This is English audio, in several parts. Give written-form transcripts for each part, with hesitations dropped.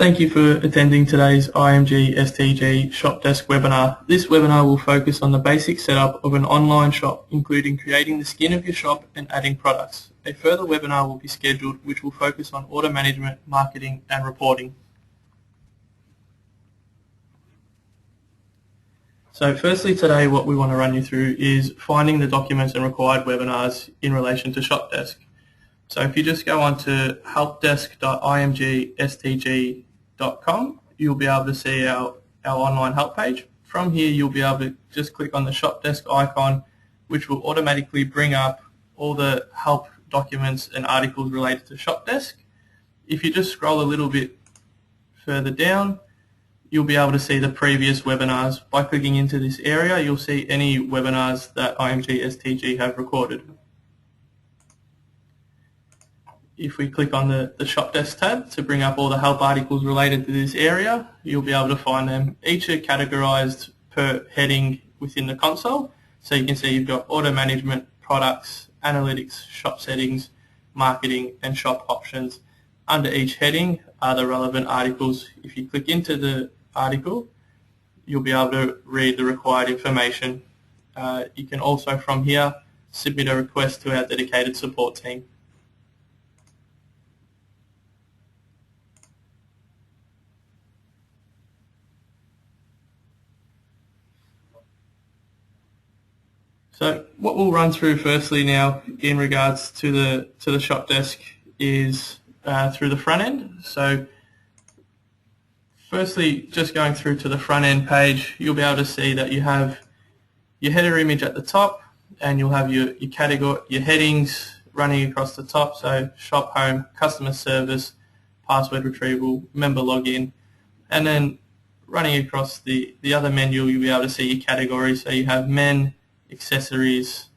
Thank you for attending today's IMG STG ShopDesq webinar. This webinar will focus on the basic setup of an online shop, including creating the skin of your shop and adding products. A further webinar will be scheduled which will focus on order management, marketing and reporting. So firstly today what we want to run you through is finding the documents and required webinars in relation to ShopDesq. So if you just go on to helpdesk.imgstg.com, you'll be able to see our online help page. From here you'll be able to just click on the ShopDesq icon, which will automatically bring up all the help documents and articles related to ShopDesq. If you just scroll a little bit further down, you'll be able to see the previous webinars. By clicking into this area, you'll see any webinars that IMG STG have recorded. If we click on the ShopDesq tab to bring up all the help articles related to this area, you'll be able to find them. Each are categorized per heading within the console. So you can see you've got order management, products, analytics, shop settings, marketing and shop options. Under each heading are the relevant articles. If you click into the article, you'll be able to read the required information. You can also from here submit a request to our dedicated support team. So what we'll run through firstly now in regards to the ShopDesq is through the front end. So firstly, just going through to the front end page, you'll be able to see that you have your header image at the top, and you'll have your category, your headings running across the top. So shop home, customer service, password retrieval, member login, and then running across the other menu, you'll be able to see your categories. So you have men, accessories,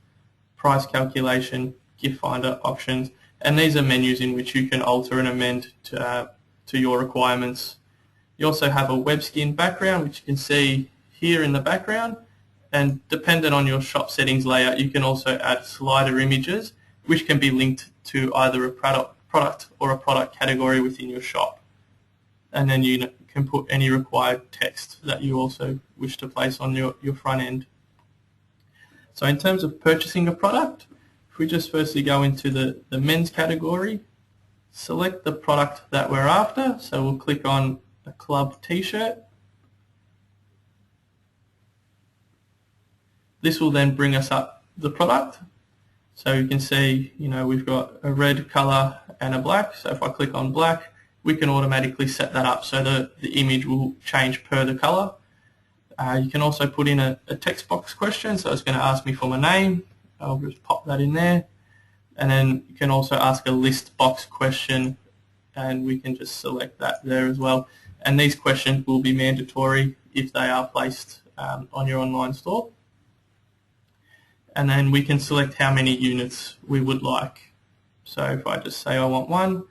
price calculation, gift finder options, and these are menus in which you can alter and amend to your requirements. You also have a web skin background, which you can see here in the background, and dependent on your shop settings layout, you can also add slider images which can be linked to either a product or a product category within your shop, and then you can put any required text that you also wish to place on your front end. So in terms of purchasing a product, if we just firstly go into the men's category, select the product that we're after. So we'll click on a club t-shirt. This will then bring us up the product. So you can see, we've got a red color and a black. So if I click on black, we can automatically set that up so the image will change per the color. You can also put in a text box question, so it's going to ask me for my name. I'll just pop that in there, and then you can also ask a list box question, and we can just select that there as well. And these questions will be mandatory if they are placed on your online store. And then we can select how many units we would like. So if I just say I want one,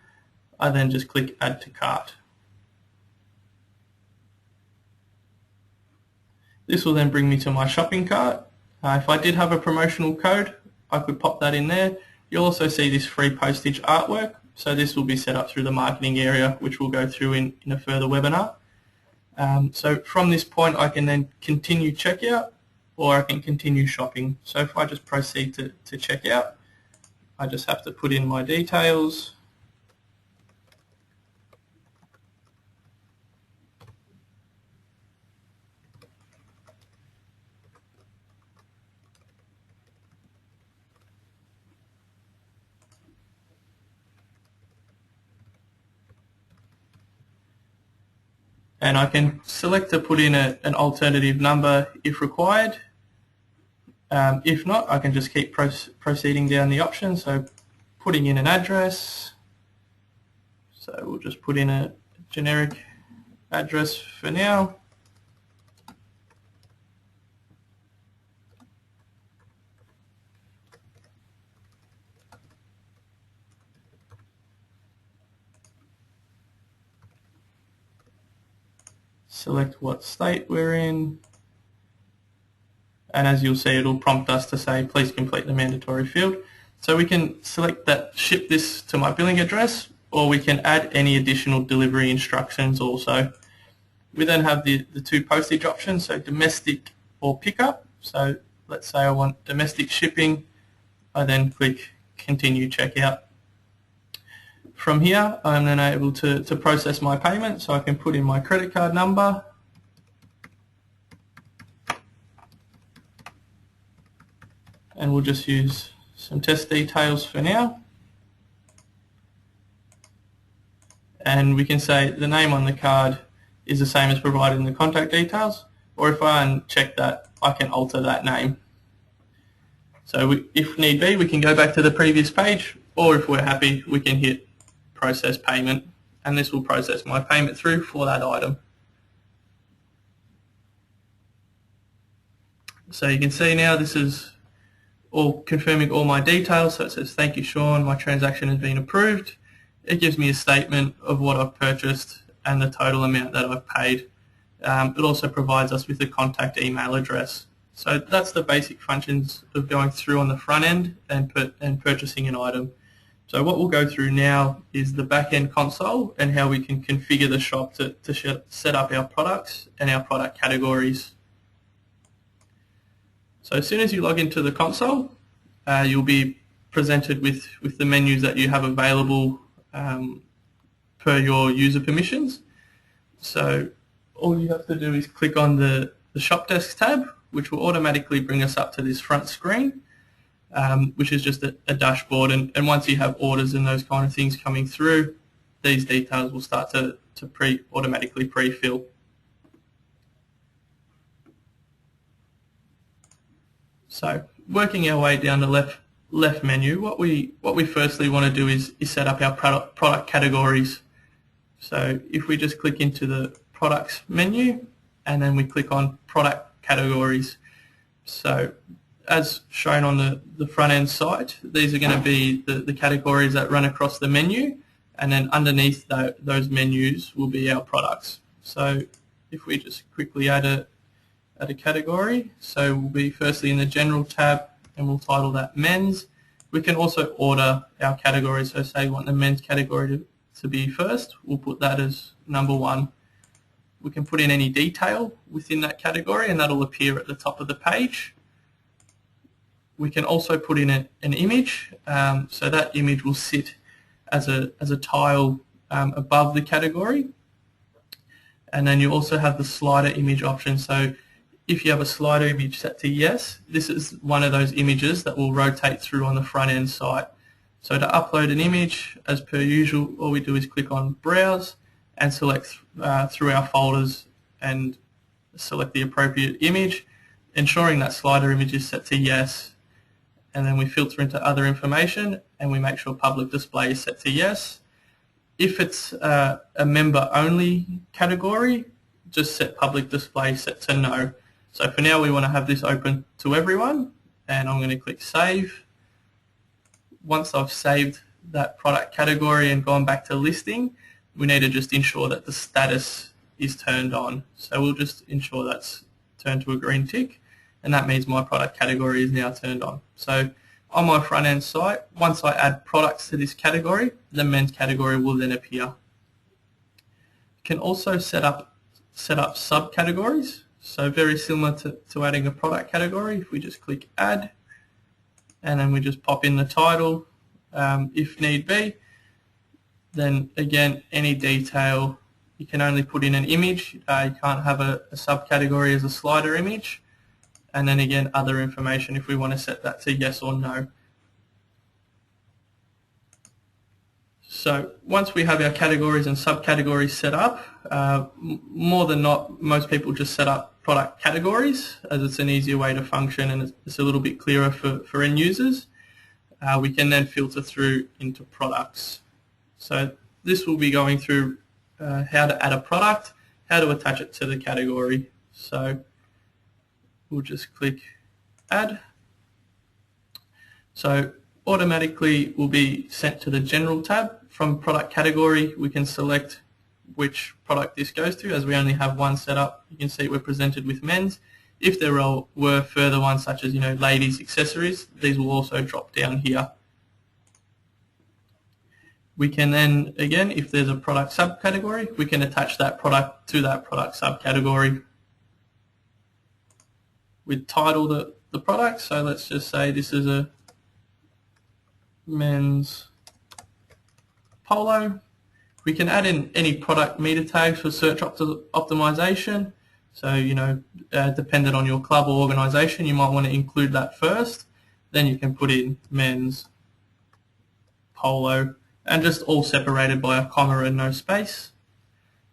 I then just click add to cart. This will then bring me to my shopping cart. If I did have a promotional code, I could pop that in there. You'll also see this free postage artwork. So this will be set up through the marketing area, which we'll go through in a further webinar. So from this point, I can then continue checkout, or I can continue shopping. So if I just proceed to checkout, I just have to put in my details. And I can select to put in an alternative number if required. If not, I can just keep proceeding down the options. So putting in an address. So we'll just put in a generic address for now. Select what state we're in, and as you'll see, it'll prompt us to say please complete the mandatory field. So we can select that, ship this to my billing address, or we can add any additional delivery instructions also. We then have the two postage options, so domestic or pickup. So let's say I want domestic shipping. I then click continue checkout. From here, I'm then able to process my payment, so I can put in my credit card number, and we'll just use some test details for now. And we can say the name on the card is the same as provided in the contact details, or if I uncheck that, I can alter that name. So if need be, we can go back to the previous page, or if we're happy, we can hit process payment, and this will process my payment through for that item. So you can see now this is all confirming all my details. So it says, thank you, Sean, my transaction has been approved. It gives me a statement of what I've purchased and the total amount that I've paid. It also provides us with the contact email address. So that's the basic functions of going through on the front end and purchasing an item. So what we'll go through now is the back-end console and how we can configure the shop to set up our products and our product categories. So as soon as you log into the console, you'll be presented with the menus that you have available per your user permissions. So all you have to do is click on the ShopDesq tab, which will automatically bring us up to this front screen, which is just a dashboard. And once you have orders and those kind of things coming through, these details will start to automatically pre-fill. So working our way down the left menu, what we firstly want to do is set up our product categories. So if we just click into the products menu and then we click on product categories. So as shown on the front end site, these are going to be the categories that run across the menu, and then underneath those menus will be our products. So if we just quickly add a category, so we'll be firstly in the general tab and we'll title that men's. We can also order our categories, so say we want the men's category to be first, we'll put that as number 1. We can put in any detail within that category and that'll appear at the top of the page. We can also put in an image, so that image will sit as a tile above the category. And then you also have the slider image option. So if you have a slider image set to yes, this is one of those images that will rotate through on the front end site. So to upload an image, as per usual, all we do is click on Browse and select through our folders and select the appropriate image, ensuring that slider image is set to yes. And then we filter into other information and we make sure public display is set to yes. If it's a member only category, just set public display set to no. So for now we want to have this open to everyone, and I'm going to click save. Once I've saved that product category and gone back to listing, we need to just ensure that the status is turned on. So we'll just ensure that's turned to a green tick, and that means my product category is now turned on. So on my front end site, once I add products to this category, the men's category will then appear. You can also set up subcategories. So very similar to adding a product category. If we just click add and then we just pop in the title if need be. Then again, any detail, you can only put in an image. You can't have a subcategory as a slider image. And then again, other information if we want to set that to yes or no. So once we have our categories and subcategories set up, more than not, most people just set up product categories as it's an easier way to function and it's a little bit clearer for end users. We can then filter through into products. So this will be going through how to add a product, how to attach it to the category. So we'll just click add. So automatically will be sent to the general tab. From product category, we can select which product this goes to. As we only have one set up, you can see we're presented with men's. If there were further ones such as ladies accessories, these will also drop down here. We can then, again, if there's a product subcategory, we can attach that product to that product subcategory. We'd title the product, so let's just say this is a men's polo. We can add in any product meta tags for search optimization. So, dependent on your club or organization, you might want to include that first. Then you can put in men's polo, and just all separated by a comma and no space.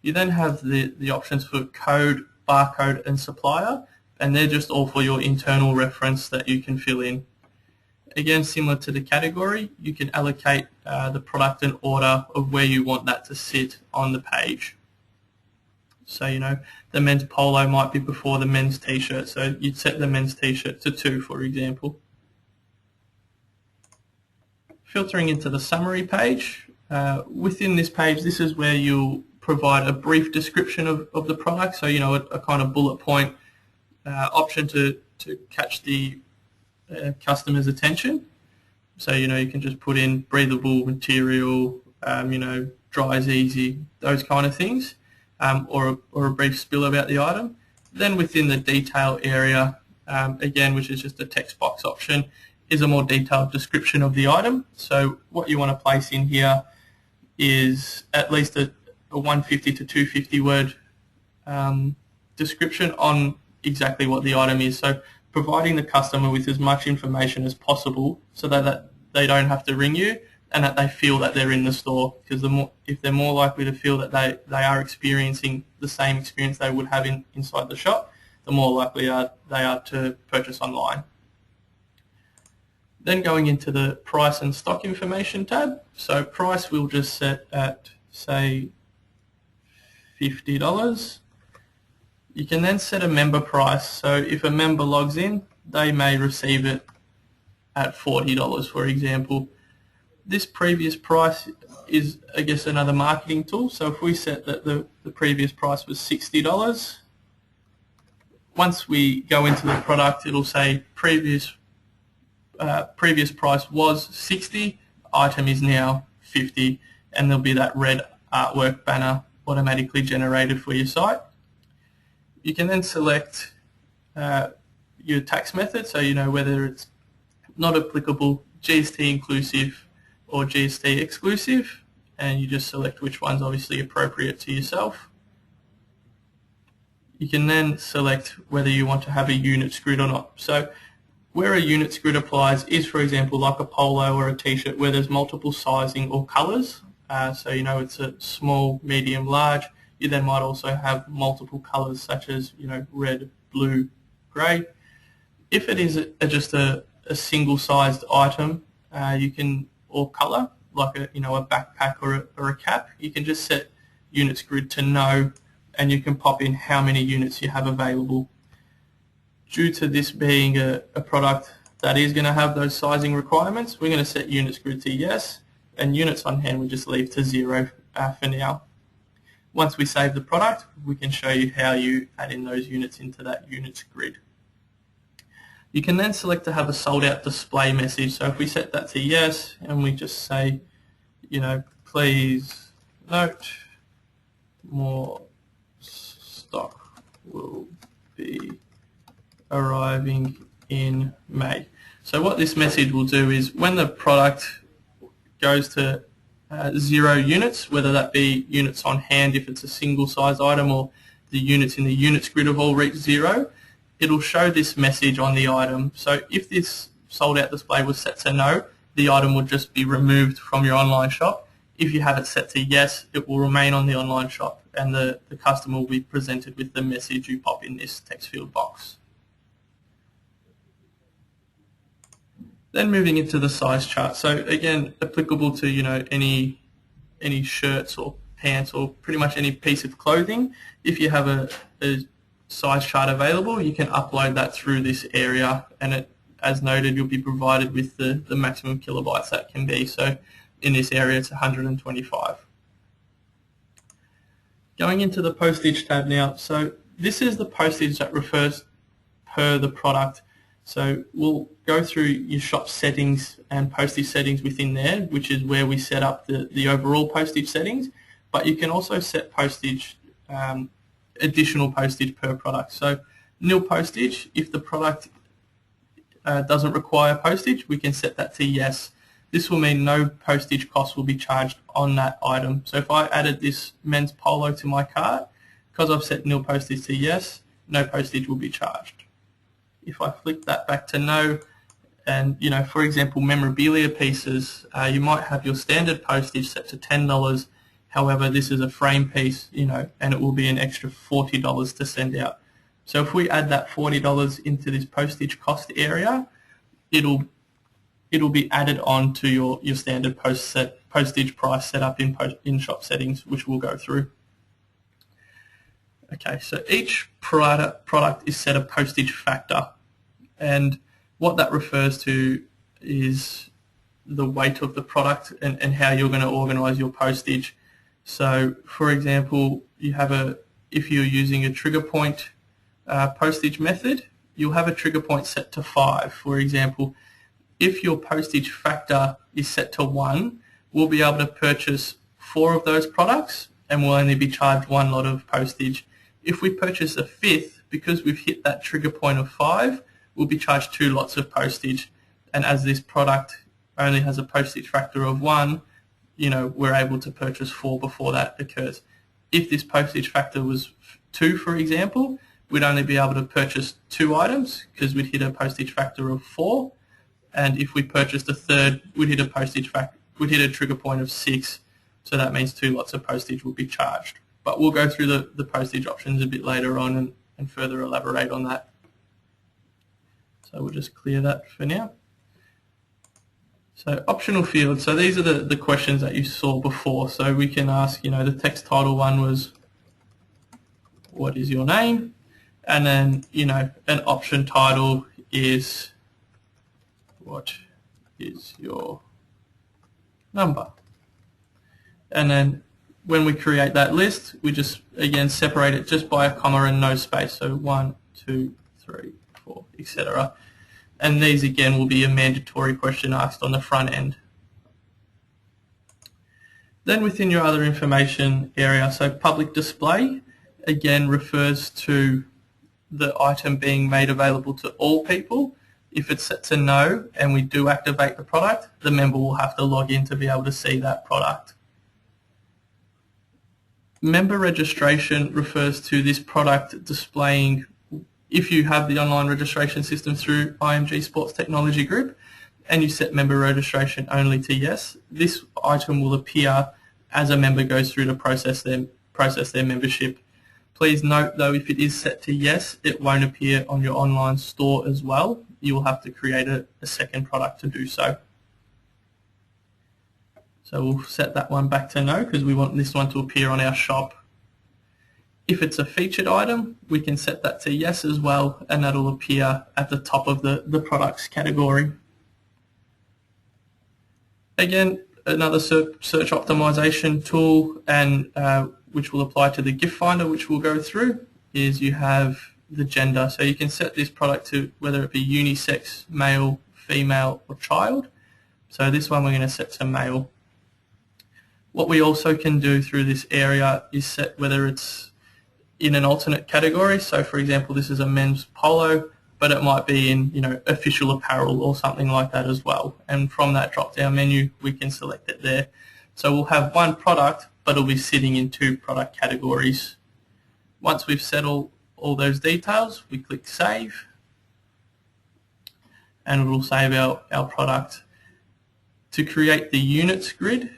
You then have the options for code, barcode, and supplier, and they're just all for your internal reference that you can fill in. Again, similar to the category, you can allocate the product and order of where you want that to sit on the page. So, the men's polo might be before the men's t-shirt, so you'd set the men's t-shirt to 2, for example. Filtering into the summary page. Within this page, this is where you'll provide a brief description of the product, so a kind of bullet point option to catch the customer's attention. So you can just put in breathable material, dries easy, those kind of things, or a brief spill about the item. Then within the detail area, again, which is just a text box option, is a more detailed description of the item. So what you want to place in here is at least a 150 to 250 word description on exactly what the item is. So providing the customer with as much information as possible so that they don't have to ring you and that they feel that they're in the store, because if they're more likely to feel that they are experiencing the same experience they would have inside the shop, the more likely they are to purchase online. Then going into the price and stock information tab. So price we'll just set at, say, $50. You can then set a member price. So if a member logs in, they may receive it at $40, for example. This previous price is, I guess, another marketing tool. So if we set that the previous price was $60, once we go into the product, it'll say previous price was $60, item is now $50, and there'll be that red artwork banner automatically generated for your site. You can then select your tax method, so whether it's not applicable, GST inclusive, or GST exclusive, and you just select which one's obviously appropriate to yourself. You can then select whether you want to have a units grid or not. So where a units grid applies is, for example, like a polo or a t-shirt where there's multiple sizing or colours. So it's a small, medium, large. You then might also have multiple colours such as red, blue, grey. If it is just a single-sized item, you can, or colour, like a backpack or a cap, you can just set units grid to no, and you can pop in how many units you have available. Due to this being a product that is going to have those sizing requirements, we're going to set units grid to yes, and units on hand we just leave to 0 for now. Once we save the product, we can show you how you add in those units into that units grid. You can then select to have a sold out display message. So if we set that to yes, and we just say, please note more stock will be arriving in May. So what this message will do is when the product goes to 0 units, whether that be units on hand if it's a single size item, or the units in the units grid have all reached 0, it'll show this message on the item. So if this sold out display was set to no, the item would just be removed from your online shop. If you have it set to yes, it will remain on the online shop, and the customer will be presented with the message you pop in this text field box. Then moving into the size chart. So again, applicable to any shirts or pants or pretty much any piece of clothing. If you have a size chart available, you can upload that through this area, and as noted, you'll be provided with the maximum kilobytes that can be. So in this area, it's 125. Going into the postage tab now. So this is the postage that refers per the product. So we'll go through your shop settings and postage settings within there, which is where we set up the overall postage settings, but you can also set postage, additional postage per product. So nil postage, if the product doesn't require postage, we can set that to yes. This will mean no postage costs will be charged on that item. So if I added this men's polo to my cart, because I've set nil postage to yes, no postage will be charged. If I flick that back to no, and for example, memorabilia pieces, you might have your standard postage set to $10. However, this is a frame piece, and it will be an extra $40 to send out. So if we add that $40 into this postage cost area, it'll be added on to your standard postage price set up in shop settings, which we'll go through. Okay, so each product is set a postage factor, and what that refers to is the weight of the product and how you're going to organize your postage. So, for example, if you're using a trigger point postage method, you'll have a trigger point set to 5. For example, if your postage factor is set to 1, we'll be able to purchase 4 of those products and we'll only be charged 1 lot of postage. If we purchase a 5th, because we've hit that trigger point of 5, we'll be charged 2 lots of postage. And as this product only has a postage factor of 1, we're able to purchase 4 before that occurs. If this postage factor was 2, for example, we'd only be able to purchase 2 items because we'd hit a postage factor of 4. And if we purchased a third, we'd hit a trigger point of 6. So that means 2 lots of postage will be charged. But we'll go through the postage options a bit later on and further elaborate on that. So we'll just clear that for now. So optional fields. So these are the questions that you saw before. So we can ask, the text title one was, what is your name? And then, an option title is, what is your number? And then when we create that list, we just, again, separate it just by a comma and no space. So 1, 2, 3, 4, etc. And these, again, will be a mandatory question asked on the front end. Then within your other information area, so public display, again, refers to the item being made available to all people. If it's set to no and we do activate the product, the member will have to log in to be able to see that product. Member registration refers to this product displaying, if you have the online registration system through IMG Sports Technology Group and you set member registration only to yes, this item will appear as a member goes through to process their membership. Please note though, if it is set to yes, it won't appear on your online store as well. You will have to create a second product to do so. So we'll set that one back to no because we want this one to appear on our shop. If it's a featured item, we can set that to yes as well, and that'll appear at the top of the products category. Again, another search optimization tool, and which will apply to the gift finder, which we'll go through, is you have the gender. So you can set this product to whether it be unisex, male, female, or child. So this one we're going to set to male. What we also can do through this area is set whether it's in an alternate category. So for example, this is a men's polo, but it might be in official apparel or something like that as well. And from that drop-down menu, we can select it there. So we'll have one product, but it'll be sitting in 2 product categories. Once we've set all those details, we click Save, and it will save our product. To create the units grid,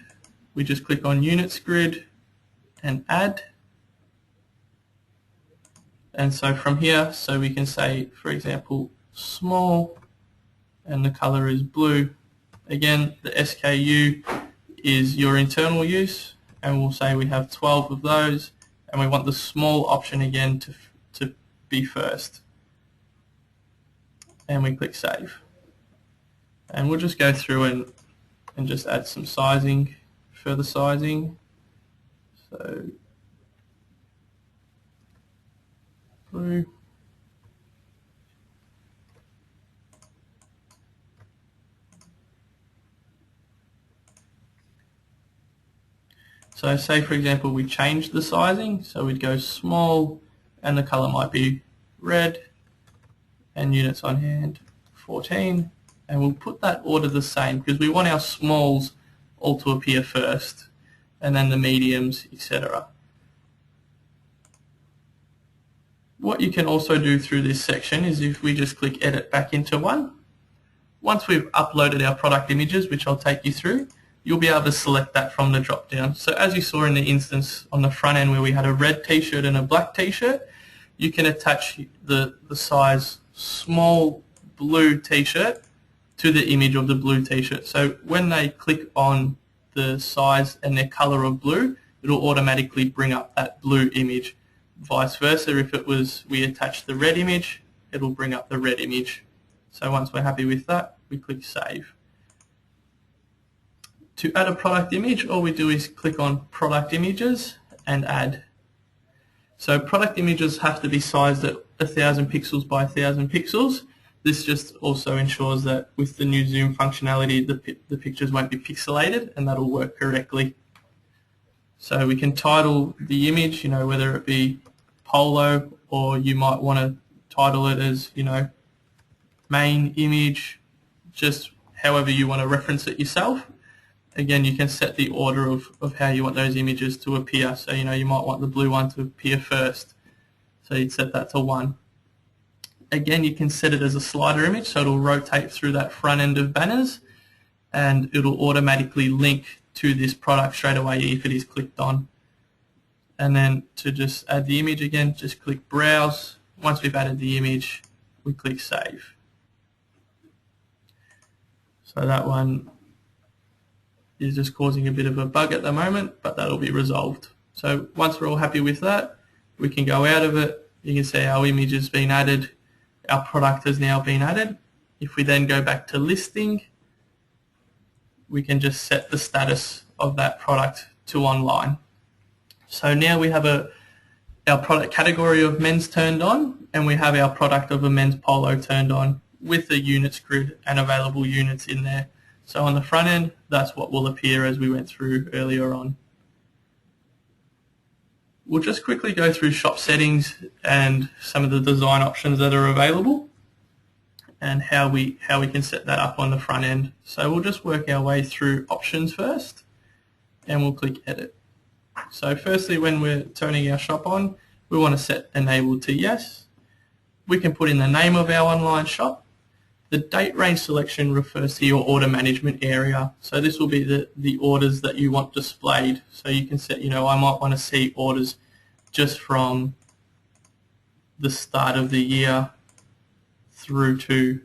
we just click on Units Grid and Add. And so from here, so we can say, for example, small, and the color is blue. Again, the SKU is your internal use, and we'll say we have 12 of those, and we want the small option again to be first. And we click Save. And we'll just go through and just add some sizing, further sizing. So blue. So say for example we change the sizing, so we'd go small and the color might be red and units on hand 14, and we'll put that order the same because we want our smalls all to appear first and then the mediums, etc. What you can also do through this section is if we just click edit back into one, once we've uploaded our product images, which I'll take you through, you'll be able to select that from the drop down. So as you saw in the instance on the front end where we had a red t-shirt and a black t-shirt, you can attach the size small blue t-shirt to the image of the blue t-shirt. So when they click on the size and their color of blue, it'll automatically bring up that blue image. Vice versa, if it was we attach the red image, it'll bring up the red image. So once we're happy with that, we click save. To add a product image, all we do is click on product images and add. So product images have to be sized at 1000 pixels by 1000 pixels. This just also ensures that with the new zoom functionality, the pictures won't be pixelated, and that'll work correctly. So we can title the image, whether it be polo, or you might want to title it as, main image, just however you want to reference it yourself. Again, you can set the order of how you want those images to appear. So, you might want the blue one to appear first. So you'd set that to 1. Again, you can set it as a slider image, so it'll rotate through that front end of banners, and it'll automatically link to this product straight away if it is clicked on. And then to just add the image again, just click browse. Once we've added the image, we click save. So that one is just causing a bit of a bug at the moment, but that'll be resolved. So once we're all happy with that, we can go out of it. You can see our image has been added, our product has now been added. If we then go back to listing, we can just set the status of that product to online. So now we have our product category of men's turned on, and we have our product of a men's polo turned on with the units grid and available units in there. So on the front end, that's what will appear as we went through earlier on. We'll just quickly go through shop settings and some of the design options that are available and how we can set that up on the front end. So we'll just work our way through options first, and we'll click edit. So firstly, when we're turning our shop on, we want to set enabled to yes. We can put in the name of our online shop. The date range selection refers to your order management area. So this will be the orders that you want displayed. So you can set, I might want to see orders just from the start of the year through to,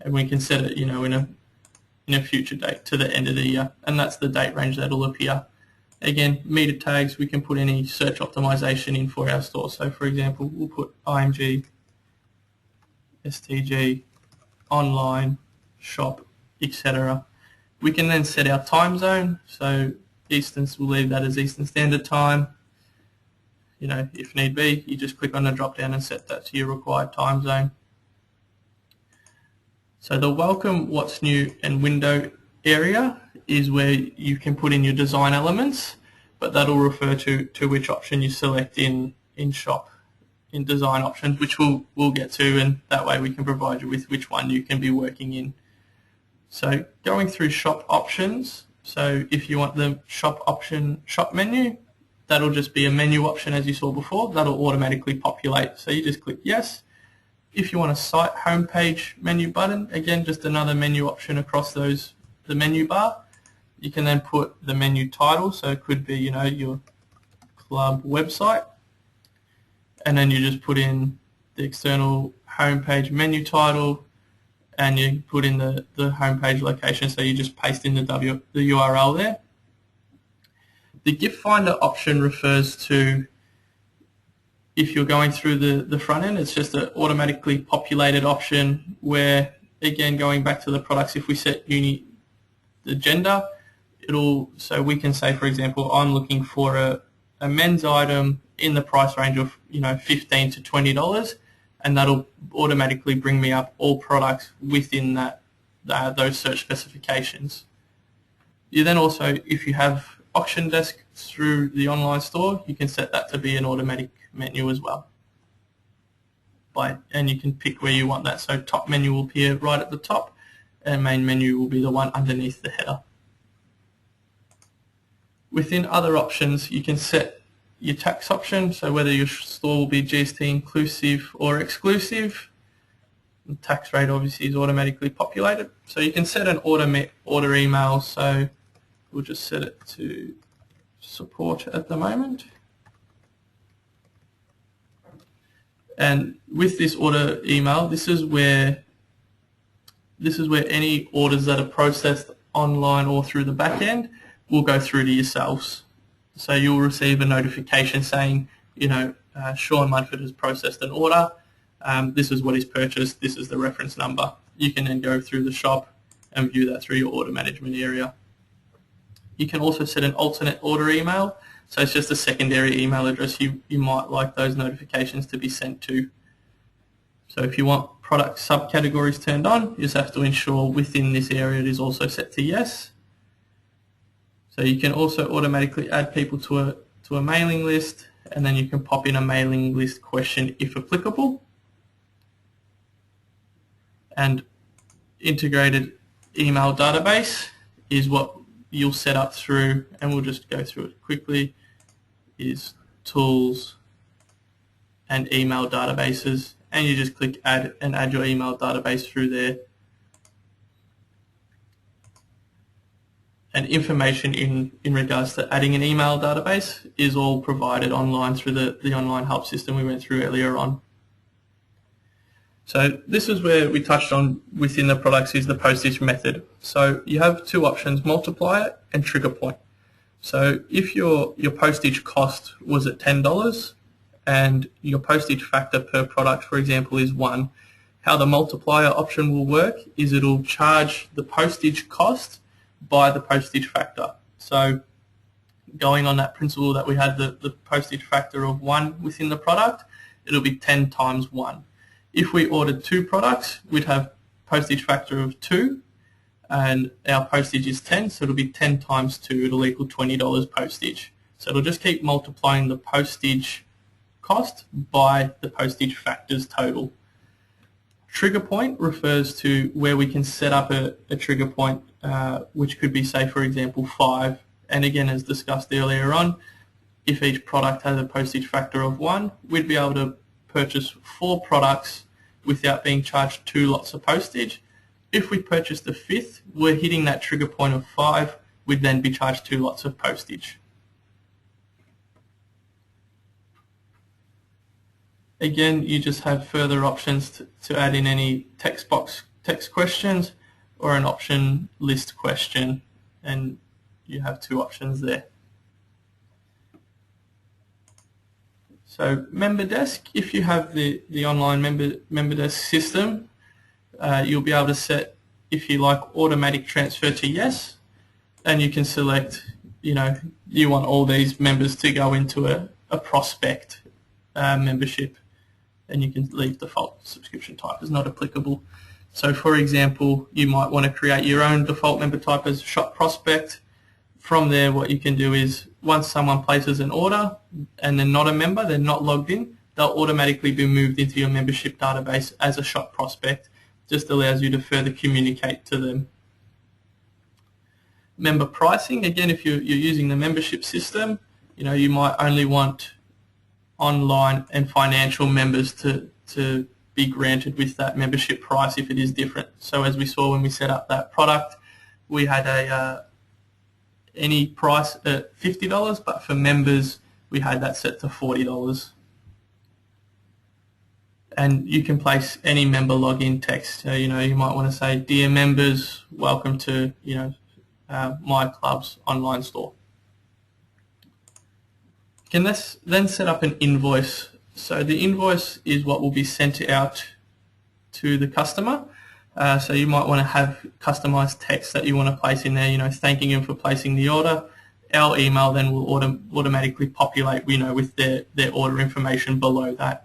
and we can set it, in a future date to the end of the year, and that's the date range that will appear. Again, meta tags, we can put any search optimization in for our store. So for example, we'll put IMG, STG, online, shop, etc. We can then set our time zone. So Eastern, we'll leave that as Eastern Standard Time. If need be, you just click on the drop down and set that to your required time zone. So the welcome, what's new, and window area is where you can put in your design elements, but that'll refer to which option you select in shop, in design options, which we'll get to, and that way we can provide you with which one you can be working in. So going through shop options, so if you want the shop option, shop menu, that'll just be a menu option as you saw before. That'll automatically populate. So you just click yes. If you want a site homepage menu button, again, just another menu option across the menu bar. You can then put the menu title, so it could be, your club website, and then you just put in the external homepage menu title, and you put in the homepage location, so you just paste in the URL there. The gift finder option refers to if you're going through the front end, it's just an automatically populated option where, again, going back to the products, if we set the gender, so we can say, for example, I'm looking for a men's item in the price range of $15 to $20, and that'll automatically bring me up all products within those search specifications. You then also, if you have auction desk through the online store, you can set that to be an automatic menu as well. And you can pick where you want that. So top menu will appear right at the top, and main menu will be the one underneath the header. Within other options, you can set your tax option, so whether your store will be GST inclusive or exclusive. The tax rate obviously is automatically populated. So you can set an order email, so we'll just set it to support at the moment. And with this order email, this is where any orders that are processed online or through the back end will go through to yourselves. So you'll receive a notification saying, Sean Mudford has processed an order. This is what he's purchased. This is the reference number. You can then go through the shop and view that through your order management area. You can also set an alternate order email. So it's just a secondary email address you might like those notifications to be sent to. So if you want product subcategories turned on, you just have to ensure within this area it is also set to yes. So you can also automatically add people to a mailing list, and then you can pop in a mailing list question if applicable. And integrated email database is what you'll set up through, and we'll just go through it quickly, is tools and email databases, and you just click add and add your email database through there. And information in regards to adding an email database is all provided online through the online help system we went through earlier on. So this is where we touched on within the products is the postage method. So you have two options, multiplier and trigger point. So if your postage cost was at $10 and your postage factor per product, for example, is 1, how the multiplier option will work is it'll charge the postage cost by the postage factor. So going on that principle that we had the postage factor of 1 within the product, it'll be 10 times 1. If we ordered 2 products, we'd have postage factor of 2, and our postage is 10, so it'll be 10 times 2, it'll equal $20 postage. So it'll just keep multiplying the postage cost by the postage factors total. Trigger point refers to where we can set up a trigger point, which could be, say, for example, 5. And again, as discussed earlier on, if each product has a postage factor of 1, we'd be able to purchase 4 products without being charged 2 lots of postage. If we purchase the 5th, we're hitting that trigger point of 5, we'd then be charged 2 lots of postage. Again, you just have further options to add in any text questions or an option list question, and you have 2 options there. So member desk, if you have the online member desk system, you'll be able to set, if you like, automatic transfer to yes, and you can select, you want all these members to go into a prospect membership, and you can leave default subscription type as not applicable. So for example, you might want to create your own default member type as shop prospect. From there, what you can do is once someone places an order and they're not a member, they're not logged in, they'll automatically be moved into your membership database as a shop prospect. Just allows you to further communicate to them. Member pricing, again, if you're using the membership system, you might only want online and financial members to be granted with that membership price if it is different. So as we saw when we set up that product, we had any price at $50, but for members we had that set to $40. And you can place any member login text. So, you might want to say, "Dear members, welcome to my club's online store." You can then set up an invoice. So the invoice is what will be sent out to the customer. So you might want to have customized text that you want to place in there, thanking them for placing the order. Our email then will automatically populate, with their order information below that.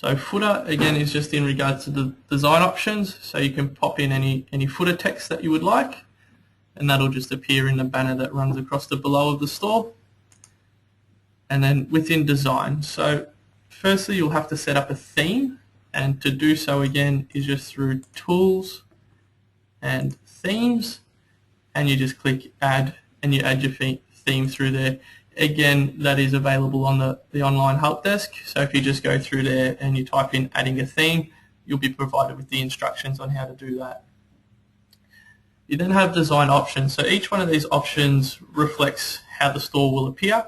So footer, again, is just in regards to the design options. So you can pop in any footer text that you would like, and that'll just appear in the banner that runs across the below of the store. And then within design, so firstly you'll have to set up a theme, and to do so again is just through Tools and Themes, and you just click Add, and you add your theme through there. Again, that is available on the online help desk, so if you just go through there and you type in adding a theme, you'll be provided with the instructions on how to do that. You then have design options, so each one of these options reflects how the store will appear.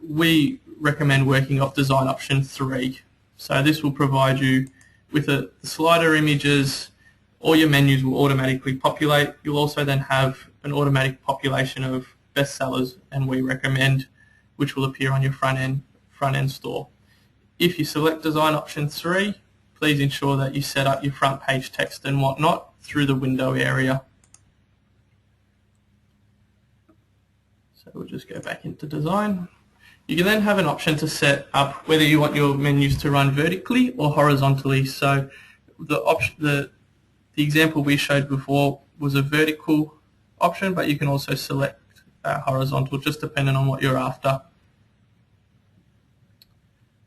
We recommend working off design option 3. So this will provide you with the slider images. All your menus will automatically populate. You'll also then have an automatic population of bestsellers, and we recommend, which will appear on your front end store. If you select design option 3, please ensure that you set up your front page text and whatnot through the window area. So we'll just go back into design. You can then have an option to set up whether you want your menus to run vertically or horizontally. So the example we showed before was a vertical option, but you can also select horizontal, just depending on what you're after.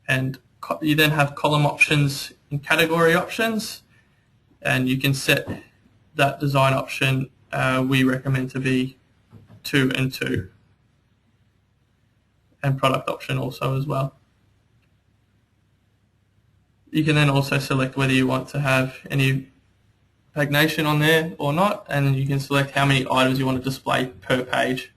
And you then have column options and category options, and you can set that design option we recommend to be 2 and 2, and product option also as well. You can then also select whether you want to have any pagination on there or not, and then you can select how many items you want to display per page.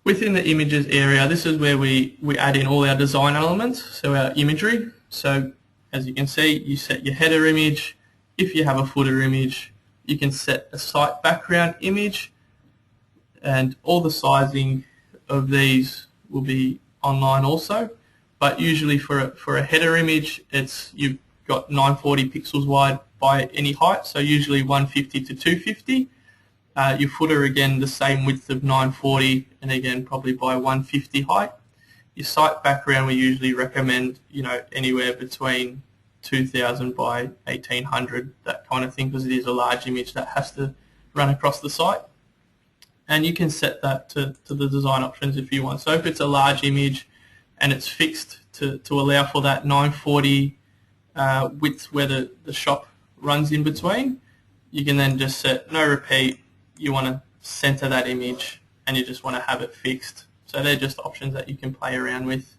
Within the images area, this is where we add in all our design elements, so our imagery. So as you can see, you set your header image. If you have a footer image, you can set a site background image, and all the sizing of these will be online also. But usually for a header image, you've got 940 pixels wide by any height, so usually 150 to 250. Your footer, again, the same width of 940, and again probably by 150 height. Your site background we usually recommend, anywhere between 2000 by 1800, that kind of thing, because it is a large image that has to run across the site. And you can set that to the design options if you want. So if it's a large image and it's fixed to allow for that 940 width where the shop runs in between, you can then just set no repeat. You want to center that image, and you just want to have it fixed. So they're just options that you can play around with.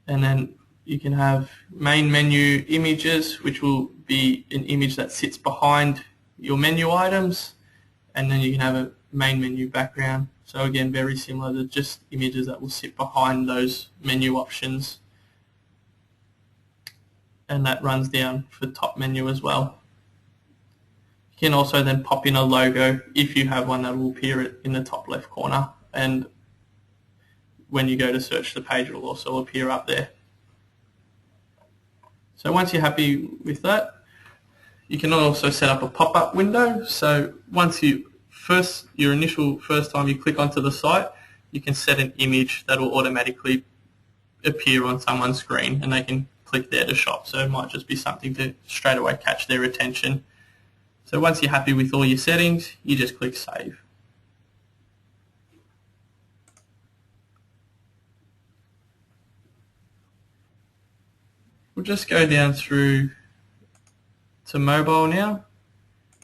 And then you can have main menu images, which will be an image that sits behind your menu items, and then you can have a main menu background. So again, very similar to just images that will sit behind those menu options. And that runs down for top menu as well. You can also then pop in a logo if you have one that will appear in the top left corner, and when you go to search the page it will also appear up there. So once you're happy with that, you can also set up a pop-up window. So once your initial first time you click onto the site, you can set an image that will automatically appear on someone's screen, and they can click there to shop. So it might just be something to straight away catch their attention. So once you're happy with all your settings, you just click Save. We'll just go down through to mobile now.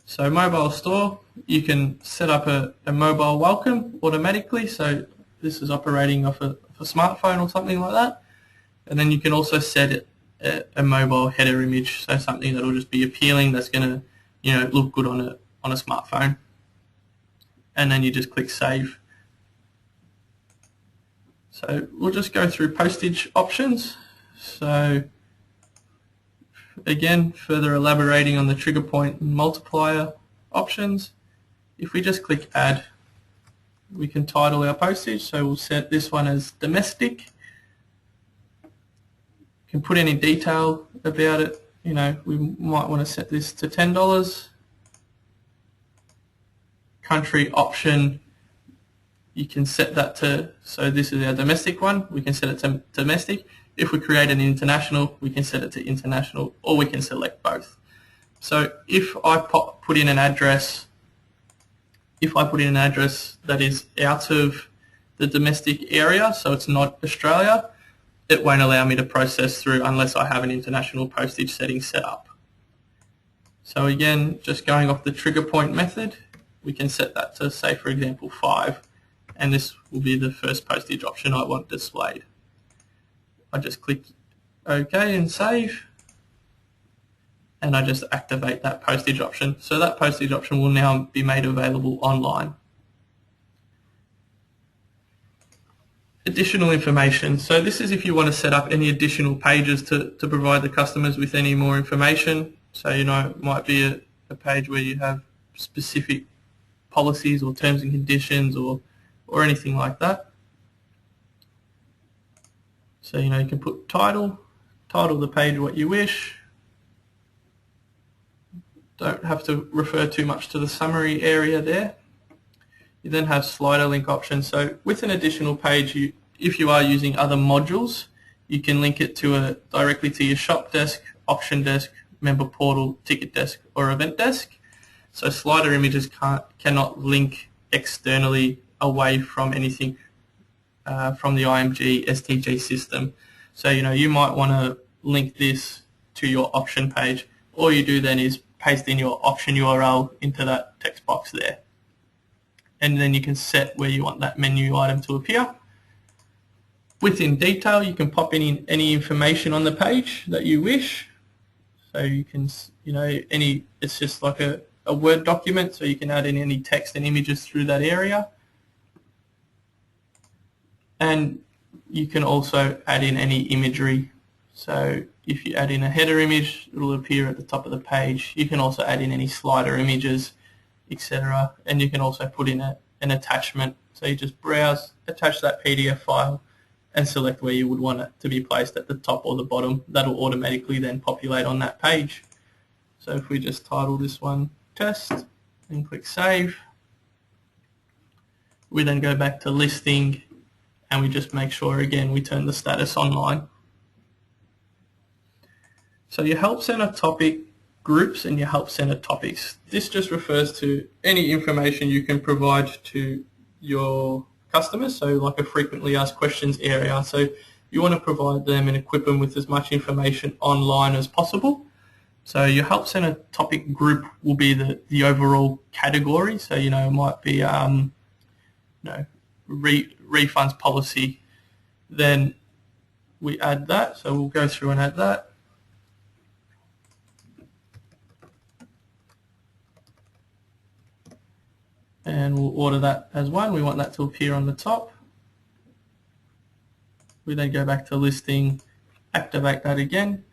So mobile store, you can set up a mobile welcome automatically. So this is operating off a smartphone or something like that. And then you can also set a mobile header image, so something that will just be appealing, that's going to look good on a smartphone. And then you just click Save. So we'll just go through postage options. So again, further elaborating on the trigger point and multiplier options, if we just click Add, we can title our postage. So we'll set this one as domestic. Can put any detail about it. We might want to set this to $10. Country option, you can set that to, so this is our domestic one, we can set it to domestic. If we create an international, we can set it to international, or we can select both. So if I put in an address, that is out of the domestic area, so it's not Australia, it won't allow me to process through unless I have an international postage setting set up. So again, just going off the trigger point method, we can set that to, say for example, 5, and this will be the first postage option I want displayed. I just click OK and save, and I just activate that postage option. So that postage option will now be made available online. Additional information. So this is if you want to set up any additional pages to provide the customers with any more information. So, you know, it might be a page where you have specific policies or terms and conditions or anything like that. So, you know, you can put title the page what you wish. Don't have to refer too much to the summary area there. You then have slider link options. So with an additional page, if you are using other modules, you can link it to directly to your ShopDesq, Auction Desk, Member Portal, Ticket Desk, or Event Desk. So slider images cannot link externally away from anything from the IMG STG system. So, you know, you might want to link this to your auction page. All you do then is paste in your auction URL into that text box there. And then you can set where you want that menu item to appear. Within detail, you can pop in any information on the page that you wish. So you can, you know, it's just like a Word document, so you can add in any text and images through that area. And you can also add in any imagery. So if you add in a header image, it will appear at the top of the page. You can also add in any slider images, etc. And you can also put in an attachment. So you just browse, attach that PDF file, and select where you would want it to be placed, at the top or the bottom. That'll automatically then populate on that page. So if we just title this one Test and click Save, we then go back to Listing, and we just make sure again we turn the status online. So your Help Center topic groups and your Help Center topics. This just refers to any information you can provide to your customers, so like a frequently asked questions area. So you want to provide them and equip them with as much information online as possible. So your Help Center topic group will be the overall category. So, you know, it might be refunds policy. Then we add that. So we'll go through and add that. And we'll order that as one. We want that to appear on the top. We then go back to Listing, activate that again.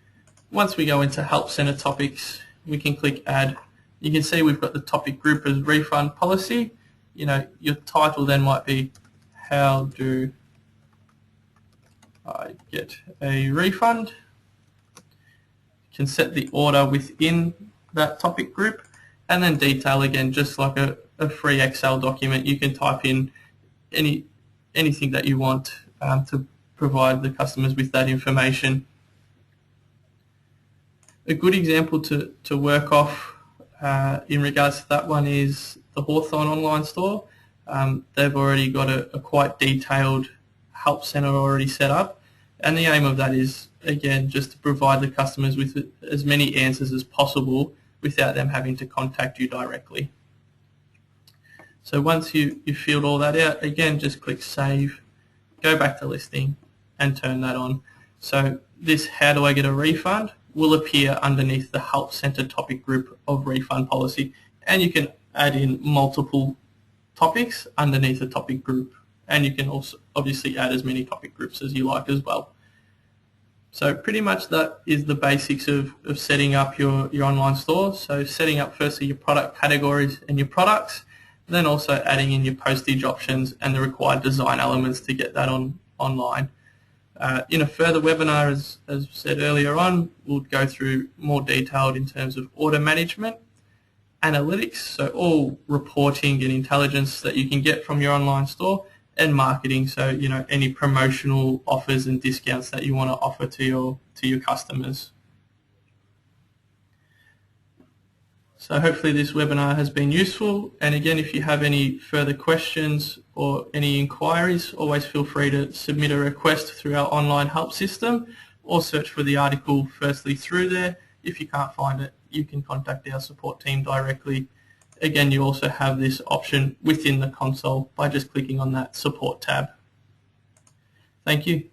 Once we go into Help Center topics, we can click Add. You can see we've got the topic group as refund policy. You know, your title then might be, how do I get a refund? You can set the order within that topic group, and then detail again, just like a free Excel document. You can type in anything that you want to provide the customers with that information. A good example to work off in regards to that one is the Hawthorne online store. They've already got a quite detailed help center already set up, and the aim of that is, again, just to provide the customers with as many answers as possible without them having to contact you directly. So once you filled all that out, again, just click Save, go back to Listing, and turn that on. So this how do I get a refund will appear underneath the Help Center topic group of refund policy, and you can add in multiple topics underneath the topic group, and you can also obviously add as many topic groups as you like as well. So pretty much that is the basics of setting up your online store. So setting up firstly your product categories and your products, then also adding in your postage options and the required design elements to get that online. In a further webinar, as said earlier on, we'll go through more detailed in terms of order management, analytics, so all reporting and intelligence that you can get from your online store, and marketing. So, any promotional offers and discounts that you want to offer to your customers. So hopefully this webinar has been useful. And again, if you have any further questions or any inquiries, always feel free to submit a request through our online help system or search for the article firstly through there. If you can't find it, you can contact our support team directly. Again, you also have this option within the console by just clicking on that support tab. Thank you.